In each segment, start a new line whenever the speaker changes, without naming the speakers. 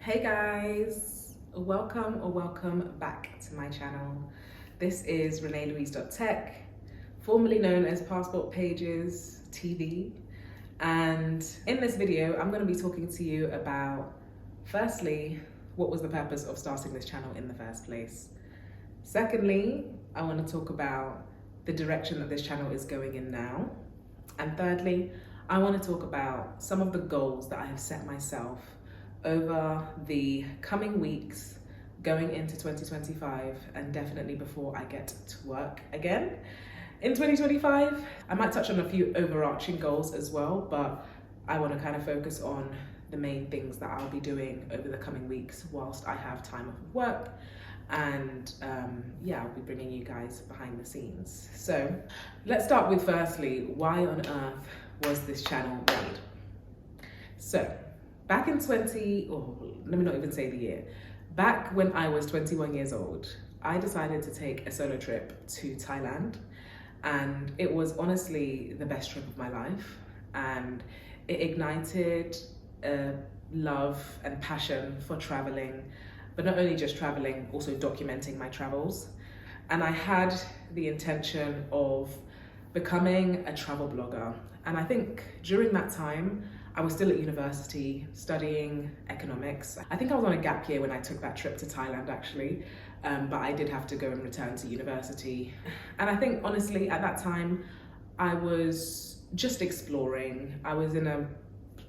Hey guys, welcome back to my channel. This is ReneeLouise.tech, formerly known as Passport Pages TV. And in this video, I'm going to be talking to you about, firstly, what was the purpose of starting this channel in the first place? Secondly, I want to talk about the direction that this channel is going in now. And thirdly, I want to talk about some of the goals that I have set myself over the coming weeks going into 2025, and definitely before I get to work again in 2025. I might touch on a few overarching goals as well, but I want to kind of focus on the main things that I'll be doing over the coming weeks whilst I have time off of work. And yeah, I'll be bringing you guys behind the scenes. So let's start with, firstly, why on earth was this channel made? So back in let me not even say the year. Back when I was 21 years old, I decided to take a solo trip to Thailand. And it was honestly the best trip of my life. And it ignited a love and passion for traveling, but not only just traveling, also documenting my travels. And I had the intention of becoming a travel blogger. And I think during that time, I was still at university studying economics. I think I was on a gap year when I took that trip to Thailand, actually, but I did have to go and return to university. And I think, honestly, at that time, I was just exploring. I was in a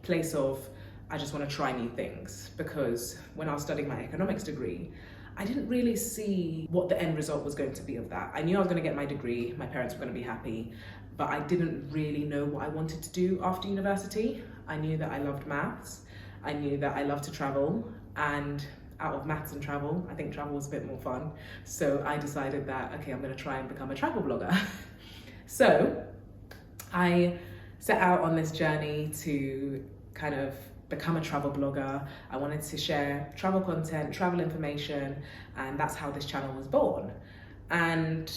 place of, I just want to try new things, because when I was studying my economics degree, I didn't really see what the end result was going to be of that. I knew I was going to get my degree, my parents were going to be happy, but I didn't really know what I wanted to do after university. I knew that I loved maths, I knew that I loved to travel, and out of maths and travel, I think travel was a bit more fun. So I decided that, okay, I'm going to try and become a travel blogger. So I set out on this journey to kind of become a travel blogger. I wanted to share travel content, travel information, and that's how this channel was born. And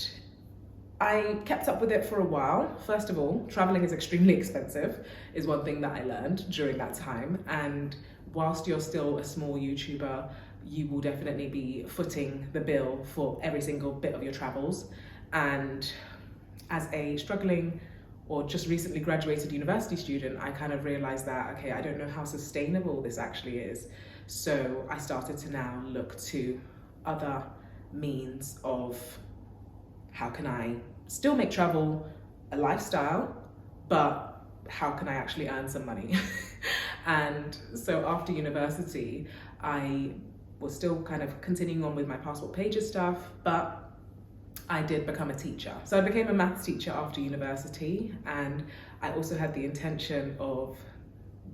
I kept up with it for a while. First of all, traveling is extremely expensive, is one thing that I learned during that time. And whilst you're still a small YouTuber, you will definitely be footing the bill for every single bit of your travels. And as a struggling or just recently graduated university student, I kind of realized that, okay, I don't know how sustainable this actually is. So I started to now look to other means of how can I still make travel a lifestyle, but how can I actually earn some money? And so after university, I was still kind of continuing on with my Passport Pages stuff, but I did become a teacher. So I became a maths teacher after university, and I also had the intention of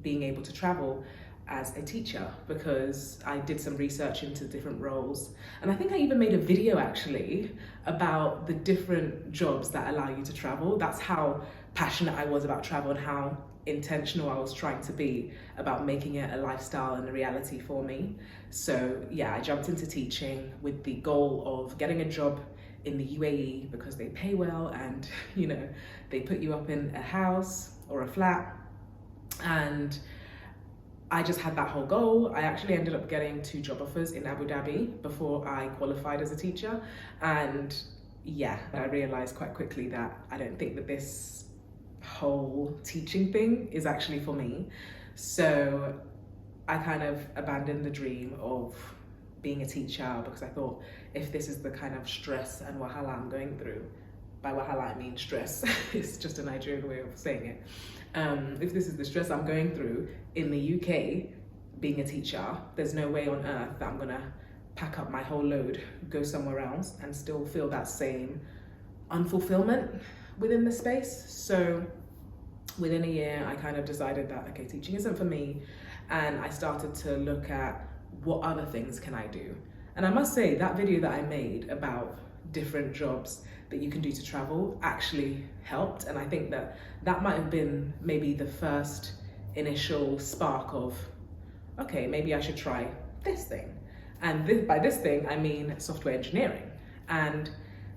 being able to travel as a teacher, because I did some research into different roles. And I think I even made a video actually about the different jobs that allow you to travel. That's how passionate I was about travel and how intentional I was trying to be about making it a lifestyle and a reality for me. So yeah, I jumped into teaching with the goal of getting a job in the UAE, because they pay well and, you know, they put you up in a house or a flat. And I just had that whole goal. I actually ended up getting 2 job offers in Abu Dhabi before I qualified as a teacher. And yeah, I realized quite quickly that I don't think that this whole teaching thing is actually for me. So I kind of abandoned the dream of being a teacher, because I thought, if this is the kind of stress and wahala I'm going through, by wahala I mean stress, it's just a Nigerian way of saying it. If this is the stress I'm going through in the UK, being a teacher, there's no way on earth that I'm gonna pack up my whole load, go somewhere else, and still feel that same unfulfillment within the space. So within a year, I kind of decided that, okay, teaching isn't for me. And I started to look at what other things can I do. And I must say, that video that I made about different jobs that you can do to travel actually helped. And I think that that might have been maybe the first initial spark of, okay, maybe I should try this thing. And by this thing, I mean software engineering. And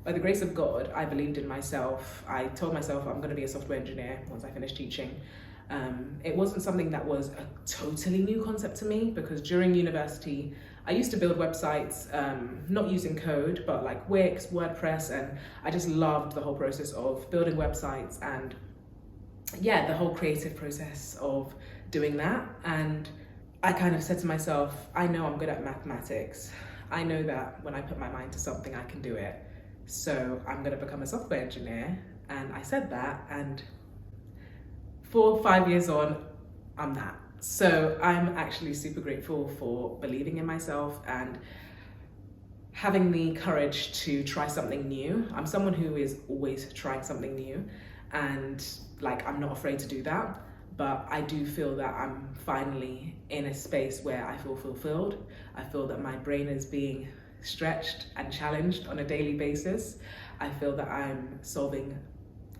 by the grace of God, I believed in myself. I told myself I'm going to be a software engineer once I finish teaching. It wasn't something that was a totally new concept to me, because during university, I used to build websites, not using code, but like Wix, WordPress, and I just loved the whole process of building websites and yeah, the whole creative process of doing that. And I kind of said to myself, I know I'm good at mathematics. I know that when I put my mind to something, I can do it. So I'm gonna become a software engineer. And I said that, and 4 or 5 years on, I'm that. So I'm actually super grateful for believing in myself and having the courage to try something new. I'm someone who is always trying something new, and like, I'm not afraid to do that. But I do feel that I'm finally in a space where I feel fulfilled. I feel that my brain is being stretched and challenged on a daily basis. I feel that I'm solving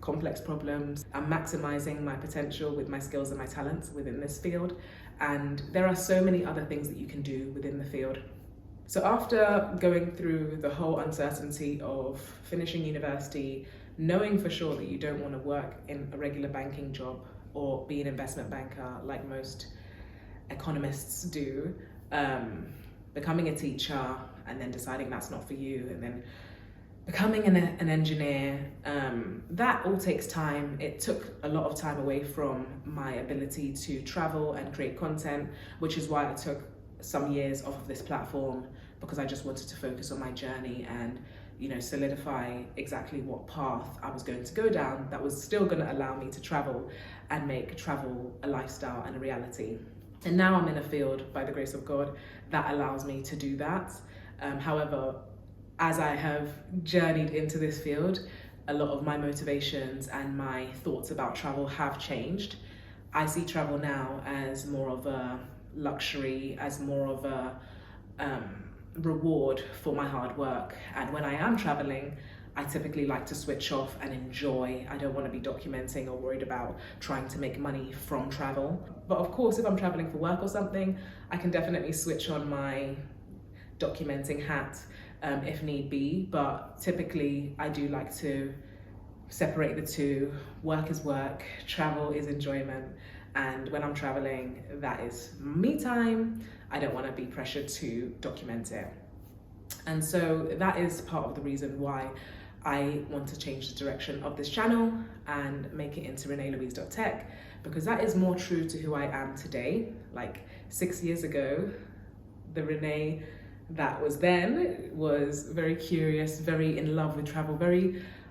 complex problems. I'm maximizing my potential with my skills and my talents within this field. And there are so many other things that you can do within the field. So after going through the whole uncertainty of finishing university, knowing for sure that you don't want to work in a regular banking job or be an investment banker like most economists do, becoming a teacher and then deciding that's not for you, and then becoming an engineer, that all takes time. It took a lot of time away from my ability to travel and create content, which is why I took some years off of this platform, because I just wanted to focus on my journey and, you know, solidify exactly what path I was going to go down that was still going to allow me to travel and make travel a lifestyle and a reality. And now I'm in a field, by the grace of God, that allows me to do that. However, as I have journeyed into this field, a lot of my motivations and my thoughts about travel have changed. I see travel now as more of a luxury, as more of a reward for my hard work. And when I am traveling, I typically like to switch off and enjoy. I don't want to be documenting or worried about trying to make money from travel. But of course, if I'm traveling for work or something, I can definitely switch on my documenting hat if need be. But typically, I do like to separate the two. Work is work, travel is enjoyment. And when I'm traveling, that is me time. I don't want to be pressured to document it. And so that is part of the reason why I want to change the direction of this channel and make it into ReneeLouise.tech, because that is more true to who I am today. Like 6 years ago, the Renee that was then was very curious, very in love with travel,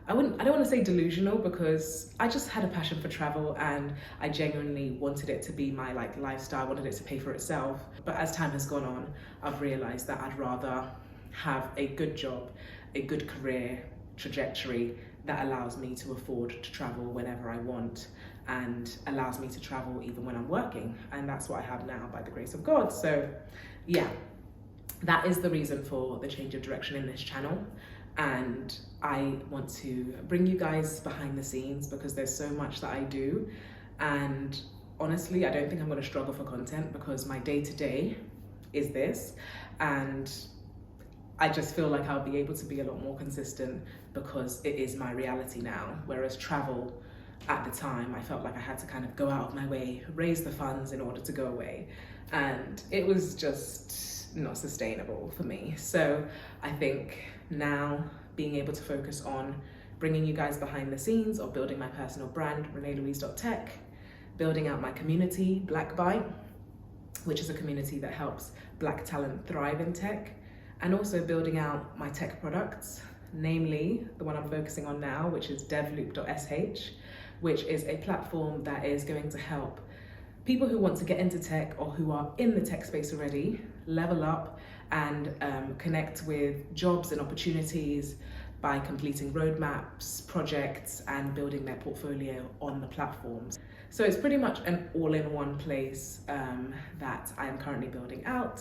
I don't want to say delusional, because I just had a passion for travel and I genuinely wanted it to be my lifestyle, I wanted it to pay for itself. But as time has gone on, I've realized that I'd rather have a good job, a good career trajectory that allows me to afford to travel whenever I want and allows me to travel even when I'm working. And that's what I have now, by the grace of God. So yeah, that is the reason for the change of direction in this channel. And I want to bring you guys behind the scenes, because there's so much that I do. And honestly, I don't think I'm going to struggle for content, because my day-to-day is this. And I just feel like I'll be able to be a lot more consistent because it is my reality now. Whereas travel, at the time, I felt like I had to kind of go out of my way, raise the funds in order to go away. And it was just not sustainable for me. So I think now being able to focus on bringing you guys behind the scenes of building my personal brand, ReneeLouise.tech, building out my community, Black Byte, which is a community that helps Black talent thrive in tech, and also building out my tech products, namely the one I'm focusing on now, which is devloop.sh, which is a platform that is going to help people who want to get into tech or who are in the tech space already level up and connect with jobs and opportunities by completing roadmaps, projects, and building their portfolio on the platforms. So it's pretty much an all-in-one place that I am currently building out.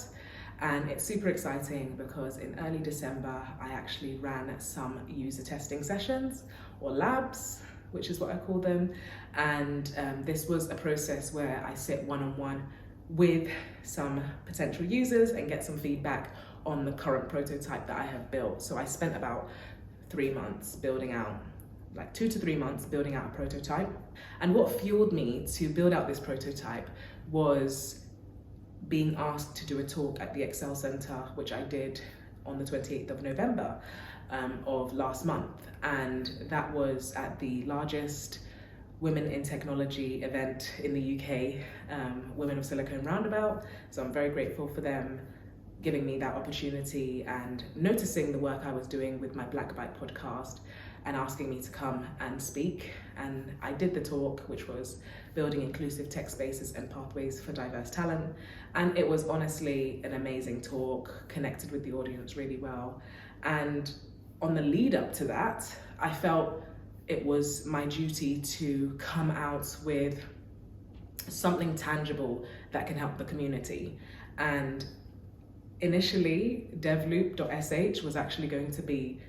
And it's super exciting because in early December, I actually ran some user testing sessions or labs, which is what I call them. And this was a process where I sit one-on-one with some potential users and get some feedback on the current prototype that I have built. So I spent about 3 months building out like 2 to 3 months building out a prototype. And what fueled me to build out this prototype was being asked to do a talk at the Excel Center, which I did on the 28th of November of last month. And that was at the largest Women in Technology event in the UK, Women of Silicon Roundabout. So I'm very grateful for them giving me that opportunity and noticing the work I was doing with my Black Bite podcast and asking me to come and speak. And I did the talk, which was building inclusive tech spaces and pathways for diverse talent. And it was honestly an amazing talk, connected with the audience really well. And on the lead up to that, I felt it was my duty to come out with something tangible that can help the community. And initially, DevLoop.sh was actually going to be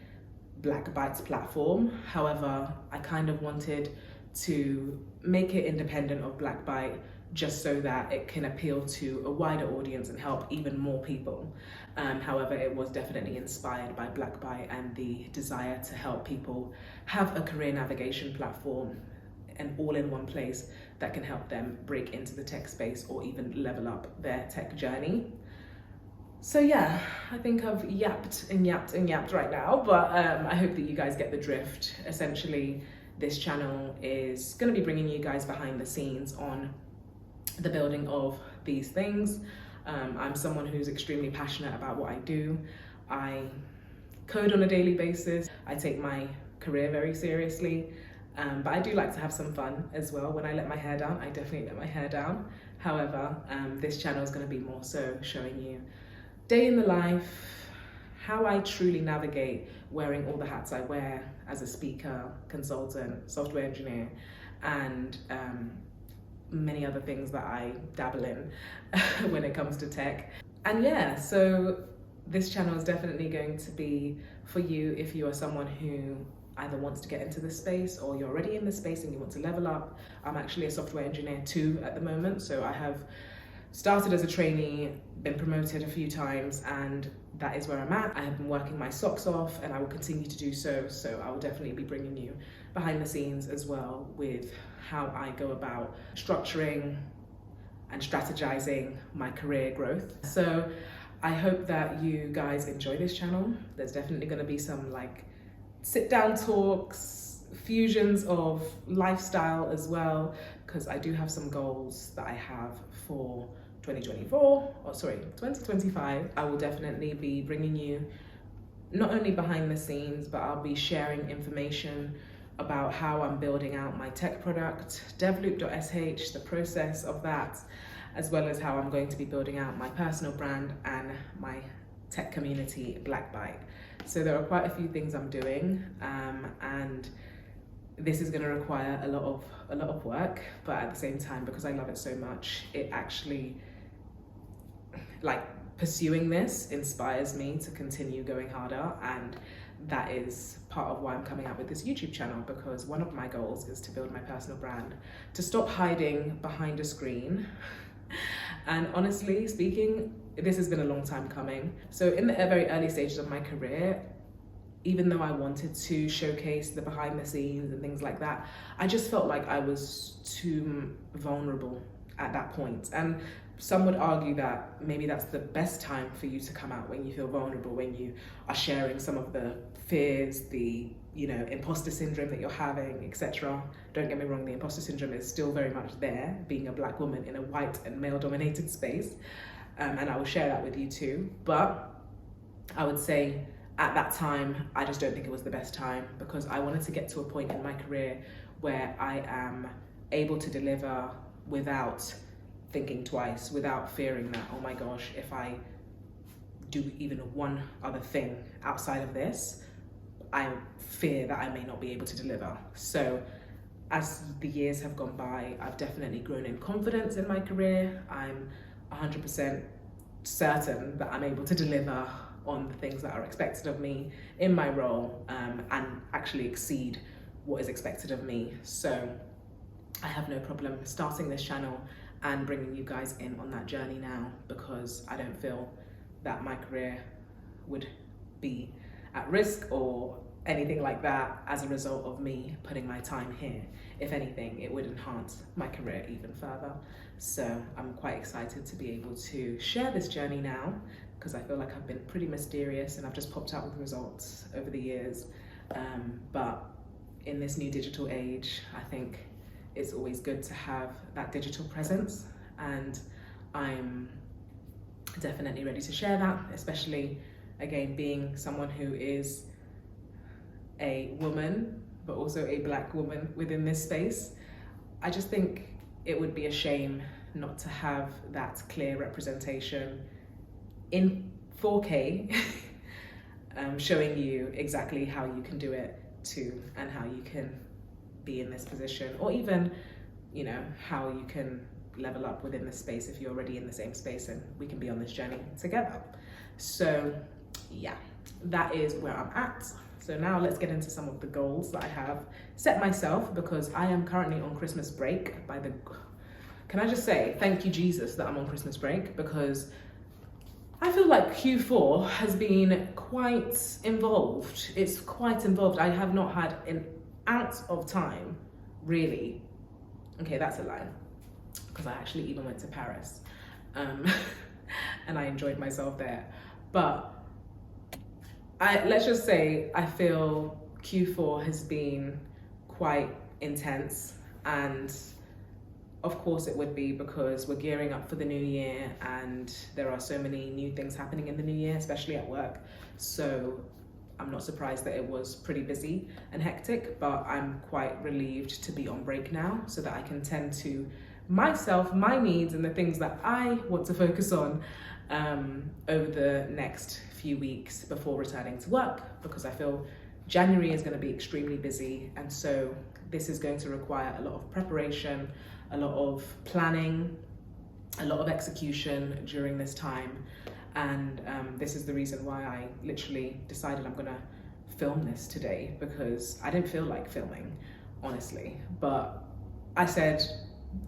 Black Bite's platform. However, I kind of wanted to make it independent of Black Bite just so that it can appeal to a wider audience and help even more people. However, it was definitely inspired by Black Bite and the desire to help people have a career navigation platform and all in one place that can help them break into the tech space or even level up their tech journey. So yeah, I think I've yapped and yapped and yapped right now, but I hope that you guys get the drift. Essentially, this channel is going to be bringing you guys behind the scenes on the building of these things. I'm someone who's extremely passionate about what I do. I code on a daily basis. I take my career very seriously, but I do like to have some fun as well. When I let my hair down, I definitely let my hair down. However, this channel is going to be more so showing you day in the life, how I truly navigate wearing all the hats I wear as a speaker, consultant, software engineer, and many other things that I dabble in when it comes to tech. And yeah, so this channel is definitely going to be for you if you are someone who either wants to get into this space or you're already in this space and you want to level up. I'm actually a software engineer too at the moment, so I have started as a trainee, been promoted a few times, and that is where I'm at. I have been working my socks off and I will continue to do so. So I will definitely be bringing you behind the scenes as well with how I go about structuring and strategizing my career growth. So I hope that you guys enjoy this channel. There's definitely going to be some like sit down talks, fusions of lifestyle as well, because I do have some goals that I have for 2025. I will definitely be bringing you not only behind the scenes, but I'll be sharing information about how I'm building out my tech product, DevLoop.sh, the process of that, as well as how I'm going to be building out my personal brand and my tech community, Black Bite. So there are quite a few things I'm doing, and this is going to require a lot of work, but at the same time, because I love it so much, it actually, like, pursuing this inspires me to continue going harder, and that is part of why I'm coming out with this YouTube channel, because one of my goals is to build my personal brand, to stop hiding behind a screen. And honestly speaking, this has been a long time coming. So in the very early stages of my career, even though I wanted to showcase the behind the scenes and things like that, I just felt like I was too vulnerable at that point. And some would argue that maybe that's the best time for you to come out, when you feel vulnerable, when you are sharing some of the fears, the imposter syndrome that you're having, etc. Don't get me wrong, the imposter syndrome is still very much there, being a Black woman in a white and male dominated space. And I will share that with you too. But I would say at that time, I just don't think it was the best time, because I wanted to get to a point in my career where I am able to deliver without thinking twice, without fearing that, oh my gosh, if I do even one other thing outside of this, I fear that I may not be able to deliver. So as the years have gone by, I've definitely grown in confidence in my career. I'm 100% certain that I'm able to deliver on the things that are expected of me in my role, and actually exceed what is expected of me. So I have no problem starting this channel and bringing you guys in on that journey now, because I don't feel that my career would be at risk or anything like that as a result of me putting my time here. If anything, it would enhance my career even further. So I'm quite excited to be able to share this journey now, because I feel like I've been pretty mysterious and I've just popped out with results over the years. But in this new digital age, I think it's always good to have that digital presence, and I'm definitely ready to share that, especially again being someone who is a woman but also a Black woman within this space. I just think it would be a shame not to have that clear representation in 4K showing you exactly how you can do it too, and how you can be in this position, or even, you know, how you can level up within this space if you're already in the same space, and we can be on this journey together. So yeah, that is where I'm at. So now let's get into some of the goals that I have set myself, because I am currently on Christmas break can I just say thank you Jesus that I'm on Christmas break, because I feel like Q4 has been quite involved. It's quite involved. I have not had an ounce of time, really. Okay, that's a lie, because I actually even went to Paris and I enjoyed myself there. But let's just say I feel Q4 has been quite intense, and of course it would be, because we're gearing up for the new year and there are so many new things happening in the new year, especially at work. So I'm not surprised that it was pretty busy and hectic, but I'm quite relieved to be on break now, so that I can tend to myself, my needs, and the things that I want to focus on over the next few weeks before returning to work, because I feel January is going to be extremely busy, and so this is going to require a lot of preparation, a lot of planning, a lot of execution during this time. And this is the reason why I literally decided I'm gonna film this today, because I didn't feel like filming, honestly. But I said,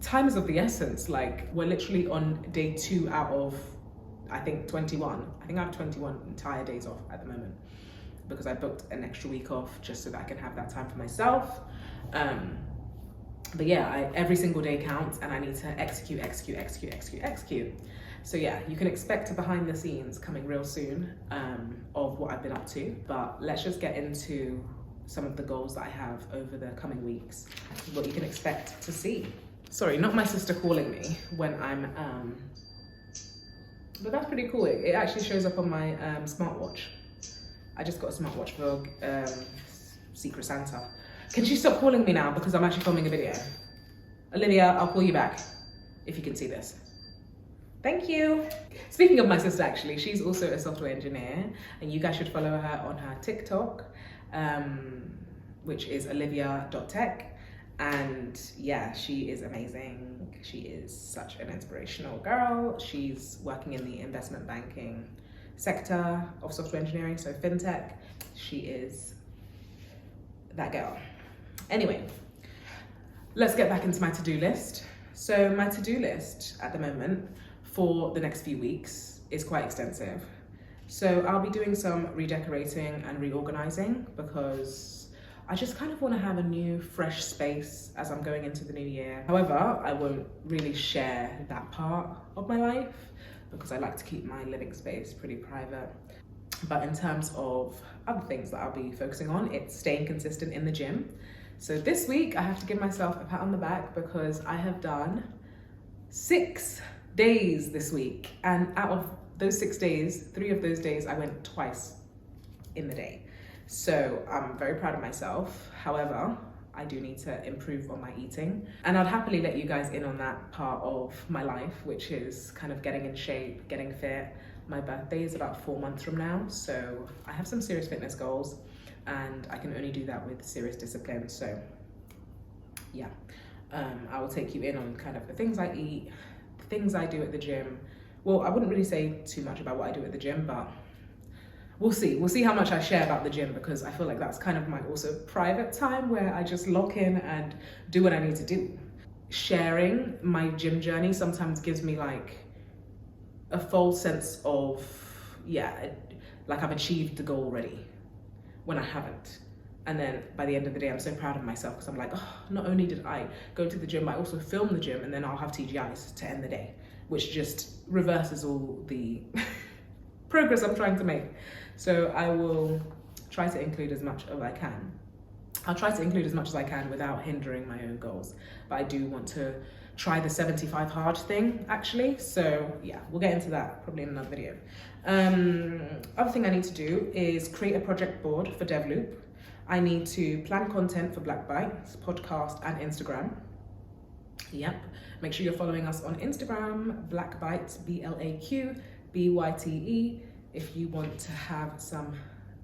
time is of the essence. Like, we're literally on day 2 out of, I think, 21. I think I have 21 entire days off at the moment, because I booked an extra week off just so that I can have that time for myself. But yeah, every single day counts, and I need to execute. So yeah, you can expect a behind the scenes coming real soon of what I've been up to. But let's just get into some of the goals that I have over the coming weeks, what you can expect to see. Sorry, not my sister calling me when I'm, but that's pretty cool. It actually shows up on my smartwatch. I just got a smartwatch for Secret Santa. Can she stop calling me now, because I'm actually filming a video? Olivia, I'll call you back if you can see this. Thank you. Speaking of my sister, actually, she's also a software engineer, and you guys should follow her on her TikTok, which is ReneeLouise.tech. And yeah, she is amazing. She is such an inspirational girl. She's working in the investment banking sector of software engineering, so fintech. She is that girl. Anyway, let's get back into my to-do list. So my to-do list at the moment for the next few weeks is quite extensive. So I'll be doing some redecorating and reorganizing, because I just kind of want to have a new, fresh space as I'm going into the new year. However, I won't really share that part of my life, because I like to keep my living space pretty private. But in terms of other things that I'll be focusing on, it's staying consistent in the gym. So this week I have to give myself a pat on the back, because I have done 6 days this week. And out of those 6 days, 3 of those days I went twice in the day. So I'm very proud of myself. However, I do need to improve on my eating. And I'd happily let you guys in on that part of my life, which is kind of getting in shape, getting fit. My birthday is about 4 months from now, so I have some serious fitness goals, and I can only do that with serious discipline. So yeah, I will take you in on kind of the things I eat, the things I do at the gym. Well, I wouldn't really say too much about what I do at the gym, but we'll see how much I share about the gym, because I feel like that's kind of my also private time where I just lock in and do what I need to do. Sharing my gym journey sometimes gives me like a false sense of, yeah, like I've achieved the goal already, when I haven't. And then by the end of the day, I'm so proud of myself because I'm like, oh, not only did I go to the gym, I also filmed the gym, and then I'll have TGIs to end the day, which just reverses all the progress I'm trying to make. So I will try to include as much as I can. I'll try to include as much as I can without hindering my own goals. But I do want to try the 75 hard thing actually. So yeah, we'll get into that probably in another video. Other thing I need to do is create a project board for DevLoop. I need to plan content for Black Bytes, podcast and Instagram. Yep, make sure you're following us on Instagram, Black Bytes, BLAQBYTE, if you want to have some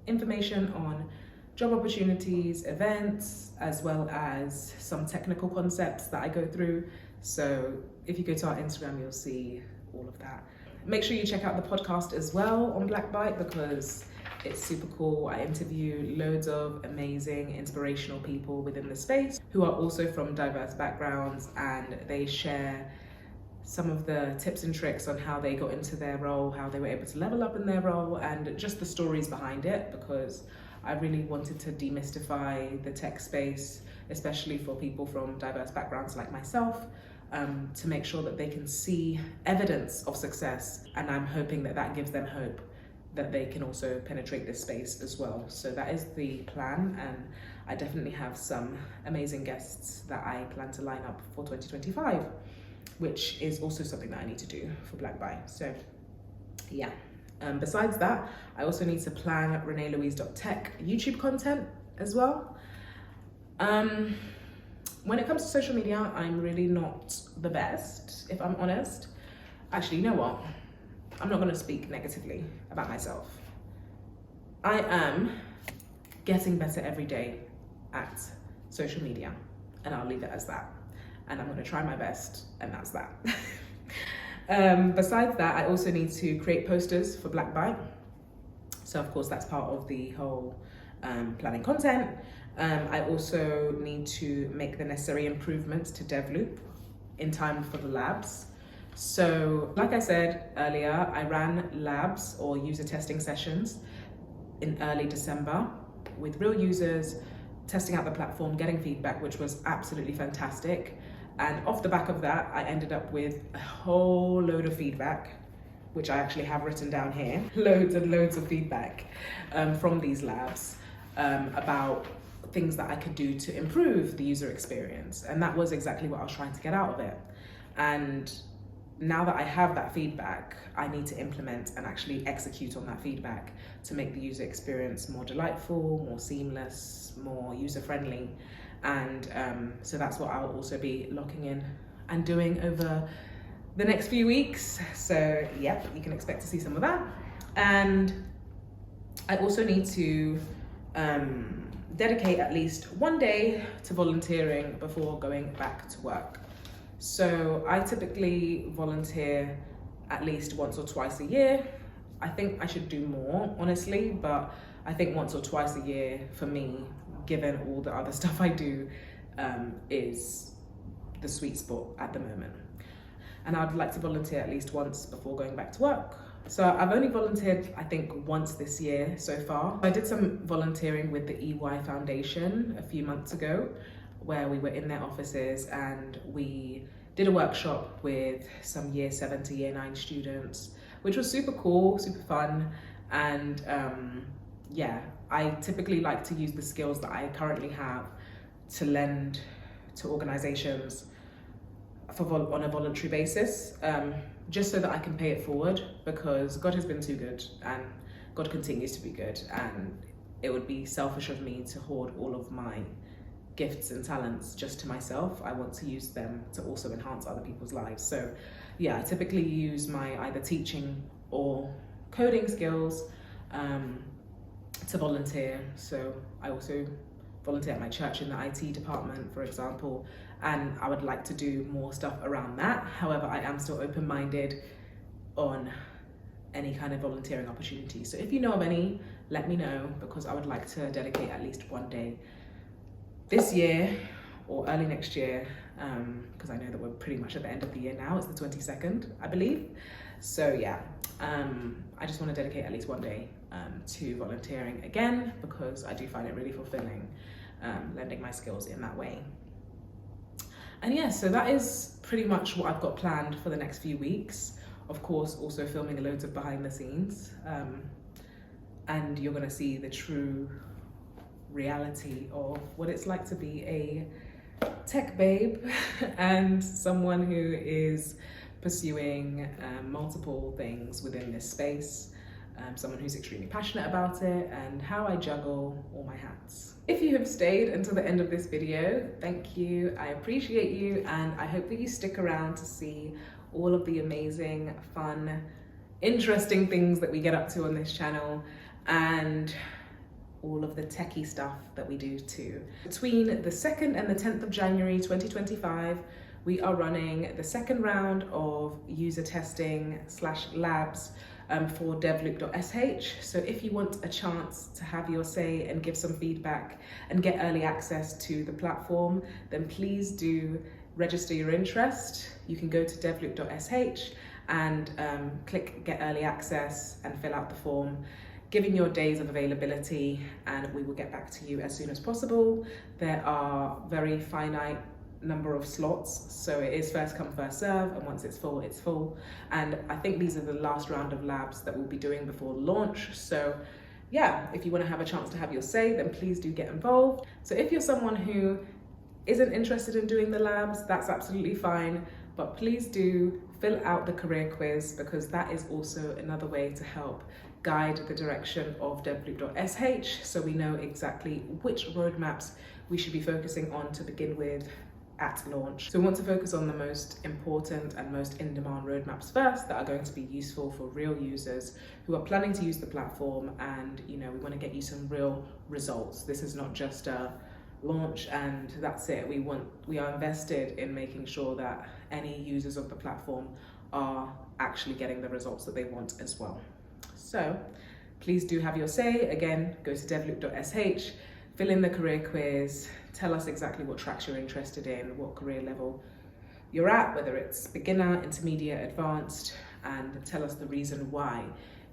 information on job opportunities, events, as well as some technical concepts that I go through. So if you go to our Instagram, you'll see all of that. Make sure you check out the podcast as well on Black Byte because it's super cool. I interview loads of amazing, inspirational people within the space who are also from diverse backgrounds, and they share some of the tips and tricks on how they got into their role, how they were able to level up in their role, and just the stories behind it, because I really wanted to demystify the tech space, especially for people from diverse backgrounds like myself, to make sure that they can see evidence of success. And I'm hoping that that gives them hope that they can also penetrate this space as well. So that is the plan, and I definitely have some amazing guests that I plan to line up for 2025, which is also something that I need to do for Black Byte. So yeah. Besides that, I also need to plan ReneeLouise.tech YouTube content as well. When it comes to social media, I'm really not the best, if I'm honest. Actually, you know what? I'm not going to speak negatively about myself. I am getting better every day at social media, and I'll leave it as that. And I'm going to try my best, and that's that. Besides that, I also need to create posters for Black Byte. So of course, that's part of the whole planning content. I also need to make the necessary improvements to DevLoop in time for the labs. So like I said earlier, I ran labs or user testing sessions in early December with real users, testing out the platform, getting feedback, which was absolutely fantastic. And off the back of that, I ended up with a whole load of feedback, which I actually have written down here, loads and loads of feedback from these labs about things that I could do to improve the user experience. And that was exactly what I was trying to get out of it. And now that I have that feedback, I need to implement and actually execute on that feedback to make the user experience more delightful, more seamless, more user-friendly. And so that's what I'll also be locking in and doing over the next few weeks. So yep, you can expect to see some of that. And I also need to dedicate at least one day to volunteering before going back to work. So I typically volunteer at least once or twice a year. I think I should do more, honestly, but I think once or twice a year for me, given all the other stuff I do, is the sweet spot at the moment. And I'd like to volunteer at least once before going back to work. So I've only volunteered, I think, once this year so far. I did some volunteering with the EY Foundation a few months ago, where we were in their offices and we did a workshop with some year 7 to year 9 students, which was super cool, super fun. And yeah, I typically like to use the skills that I currently have to lend to organizations on a voluntary basis, just so that I can pay it forward, because God has been too good and God continues to be good, and it would be selfish of me to hoard all of my gifts and talents just to myself. I want to use them to also enhance other people's lives. So yeah, I typically use my either teaching or coding skills to volunteer. So I also volunteer at my church in the IT department, for example, and I would like to do more stuff around that. However, I am still open-minded on any kind of volunteering opportunity. So if you know of any, let me know, because I would like to dedicate at least one day this year or early next year, because I know that we're pretty much at the end of the year now. It's the 22nd, I believe. So yeah, I just want to dedicate at least one day to volunteering again, because I do find it really fulfilling lending my skills in that way. And yeah, so that is pretty much what I've got planned for the next few weeks. Of course, also filming loads of behind the scenes. And you're gonna see the true reality of what it's like to be a tech babe and someone who is pursuing multiple things within this space. Someone who's extremely passionate about it, and how I juggle all my hats. If you have stayed until the end of this video, thank you, I appreciate you, and I hope that you stick around to see all of the amazing, fun, interesting things that we get up to on this channel, and all of the techie stuff that we do too. Between the 2nd and the 10th of January 2025, we are running the second round of user testing / labs for devloop.sh. So if you want a chance to have your say and give some feedback and get early access to the platform, then please do register your interest. You can go to devloop.sh and click get early access and fill out the form, giving your days of availability, and we will get back to you as soon as possible. There are very finite number of slots, so it is first come first serve, and once it's full, it's full. And I think these are the last round of labs that we'll be doing before launch. So yeah, if you want to have a chance to have your say, then please do get involved. So if you're someone who isn't interested in doing the labs, that's absolutely fine, but please do fill out the career quiz, because that is also another way to help guide the direction of devloop.sh, so we know exactly which roadmaps we should be focusing on to begin with at launch. So we want to focus on the most important and most in-demand roadmaps first, that are going to be useful for real users who are planning to use the platform, and we want to get you some real results. This is not just a launch and that's it. We are invested in making sure that any users of the platform are actually getting the results that they want as well. So please do have your say. Again, go to devloop.sh, fill in the career quiz, tell us exactly what tracks you're interested in, what career level you're at, whether it's beginner, intermediate, advanced, and tell us the reason why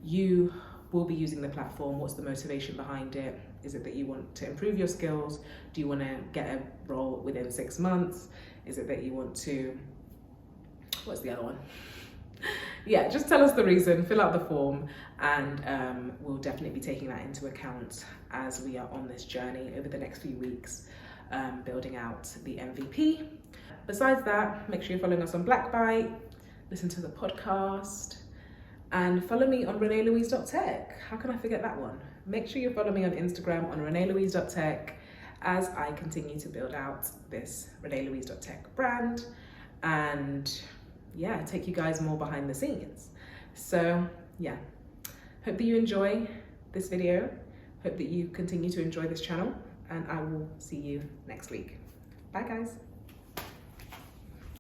you will be using the platform. What's the motivation behind it? Is it that you want to improve your skills? Do you want to get a role within 6 months? Is it that you want to, what's the other one? Yeah, just tell us the reason, fill out the form, and we'll definitely be taking that into account as we are on this journey over the next few weeks, building out the MVP. Besides that, make sure you're following us on Blackbite, listen to the podcast, and follow me on ReneeLouise.tech. How can I forget that one? Make sure you follow me on Instagram on ReneeLouise.tech as I continue to build out this ReneeLouise.tech brand, and yeah, take you guys more behind the scenes. So yeah, hope that you enjoy this video. Hope that you continue to enjoy this channel, and I will see you next week. Bye guys.